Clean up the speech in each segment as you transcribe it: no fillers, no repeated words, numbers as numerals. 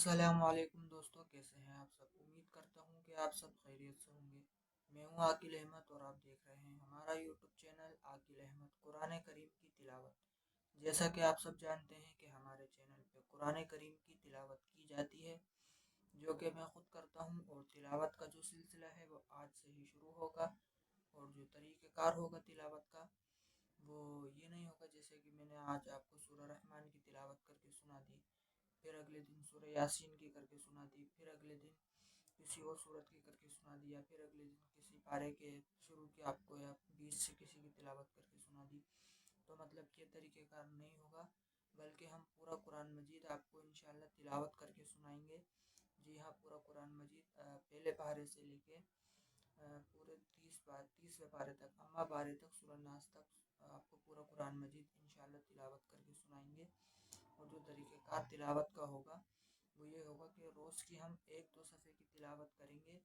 अस्सलामुअलैकुम दोस्तों, कैसे हैं आप सब। उम्मीद करता हूँ कि आप सब खैरियत से होंगे। मैं हूँ आकिल अहमद और आप देख रहे हैं हमारा यूट्यूब चैनल आकिल अहमद कुरान करीम की तिलावत। जैसा कि आप सब जानते हैं कि हमारे चैनल पे कुरान करीम की तिलावत की जाती है, जो कि मैं खुद करता हूँ। और तिलावत का जो सिलसिला है वो आज से ही शुरू होगा। और जो तरीक़ेकार होगा तिलावत का, वो ये नहीं होगा जैसे कि मैंने आज आपको सूरह रहमान की तिलावत करके सुना दी, फिर अगले दिन सूरह यासीन की करके सुना दी, फिर अगले दिन किसी और सूरत की करके सुना दी, या फिर अगले दिन किसी पारे के शुरू की आपको या बीच से किसी की तिलावत करके सुना दी। तो मतलब ये तरीक़ेकार नहीं होगा, बल्कि हम पूरा कुरान मजीद आपको इंशाअल्लाह तिलावत करके सुनाएंगे। जी हाँ, पूरा कुरान मजीद पहले पारे से लेके पूरे 30वें पारे तक, अम्मा पारे तक, सूरह नास तक आपको पूरा कुरान मजीद इंशाअल्लाह तिलावत करके सुनाएंगे। और जो तरीक़ेकार तिलावत का होगा वो ये होगा कि रोज़ की हम एक दो सफ़े की तिलावत करेंगे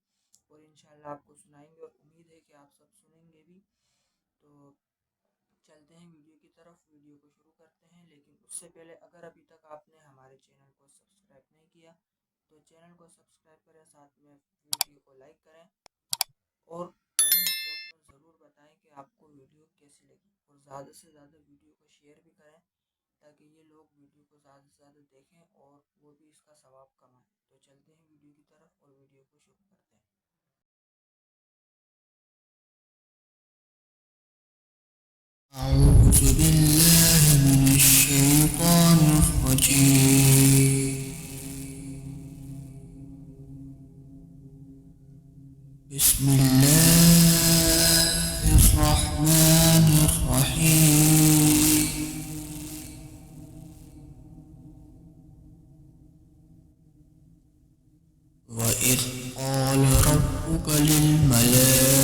और इंशाअल्लाह आपको सुनाएंगे, और उम्मीद है कि आप सब सुनेंगे भी। तो चलते हैं वीडियो की तरफ, वीडियो को शुरू करते हैं। लेकिन उससे पहले अगर अभी तक आपने हमारे चैनल को सब्सक्राइब नहीं किया तो चैनल को सब्सक्राइब करें, साथ में वीडियो को लाइक करें और कमेंट बॉक्स में ज़रूर बताएं कि आपको वीडियो कैसी लगी। और ज़्यादा से ज़्यादा वीडियो को शेयर भी करें, ताकि ये लोग वीडियो को ज़्यादा से ज़्यादा देखें और वो भी इसका सवाब कमाएं। तो चलते हैं वीडियो की तरफ और वीडियो को शुरू करते हैं। أعوذ بالله من الشيطان الرجيم. بسم الله الرحمن الرحيم. وإذ قال ربك للملائكة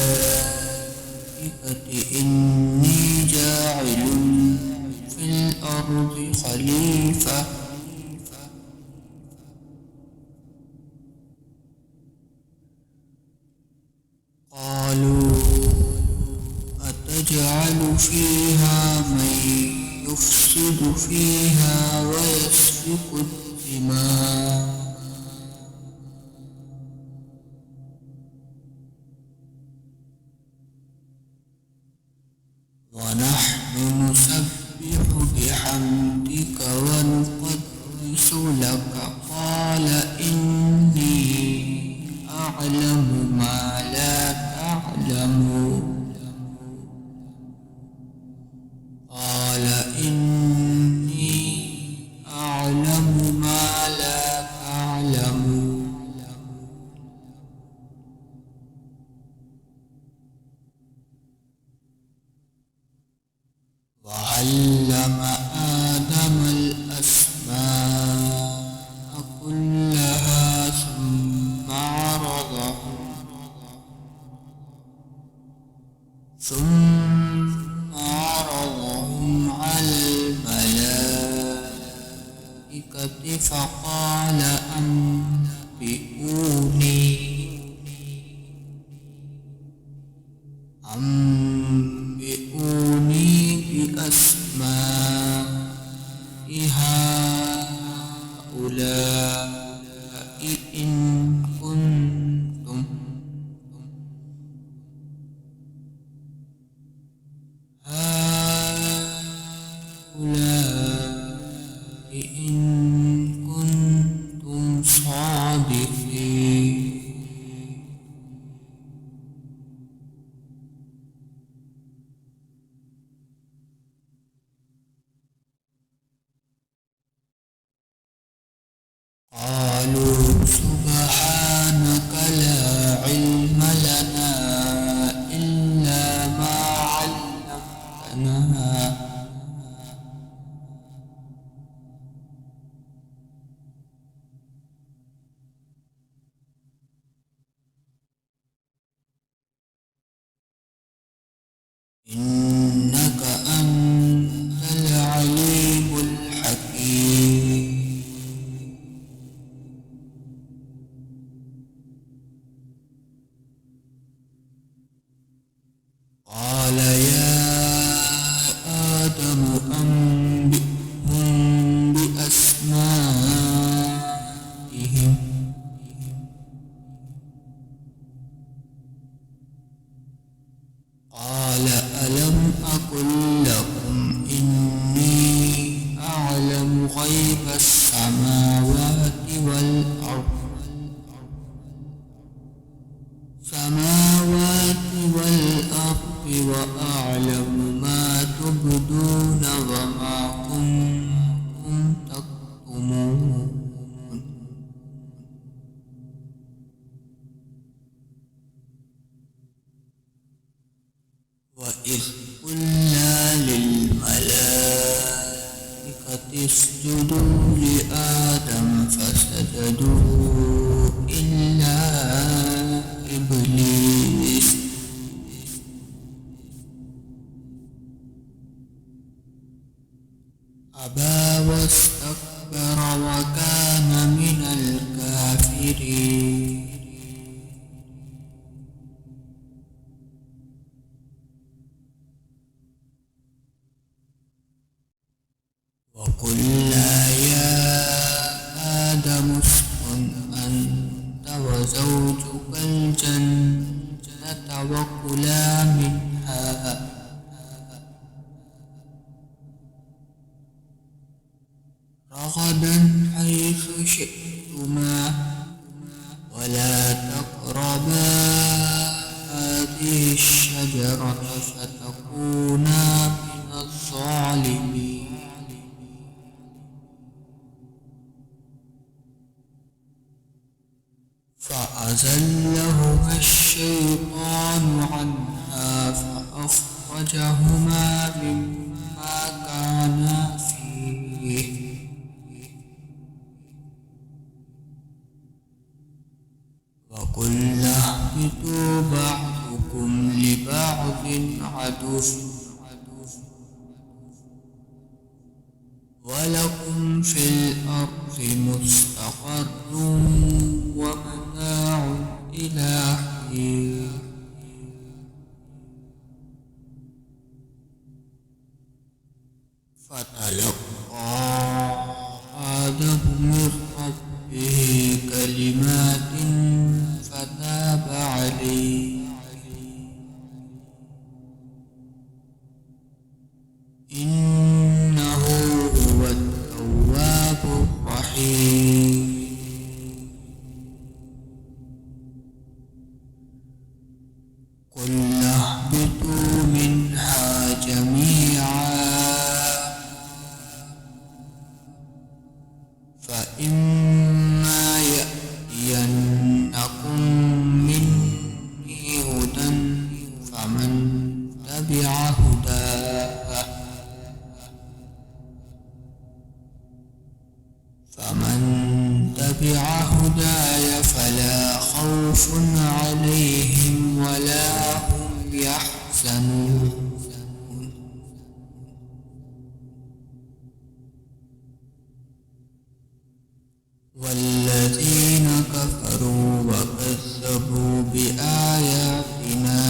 إني جاعل في الأرض خليفة. قالوا أتجعل فيها من يفسد فيها ويسفك الدماء ونحن نسبح بحمدك ونقدس لك. قال إني أعلم ما لا تعلمون. قال إني أعلم ما لا تعلمون. وعلم آدم الأسماء كلها ثم عرضهم على الملائكة فقال أنبئوني بأسماء هؤلاء إن كنتم صادقين. قالوا سبحانك لا علم لنا إلا ما علمتنا إنك أنت العليم الحكيم. فسجدوا إلا إبليس أبى واستكبر وكان من الكافرين وقلنا يا آدم اسكن أنت وزوجك الجنة وكلا منها رغدا حيث شئتما ولا تقربا هذه الشجرة فتكونا من الظالمين فأزلهما الشيطان عنها فأخرجهما مما كانا فيه وقلنا اهبطوا بعضكم لبعض عدو ولكم في الأرض مستقر ومتاع إلى حين فتلقى آدم من ربه كلمات فتاب عليه إنه هو التواب الرحيم قل اهبطوا منها جميعا فإما يأتينكم مني هدى فمن تبع هداي فلا خوف عليهم ولا هم يحزنون والذين كفروا وكذبوا بآياتنا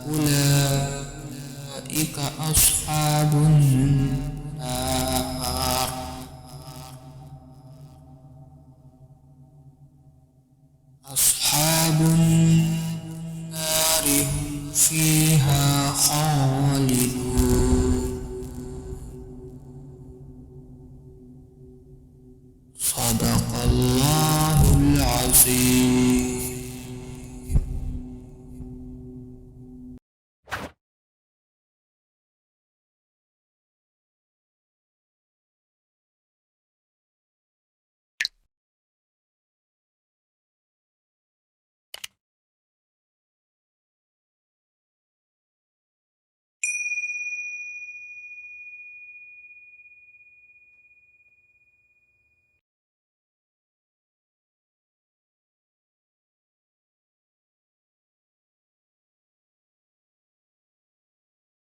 أولئك أصحاب النار أصحاب النار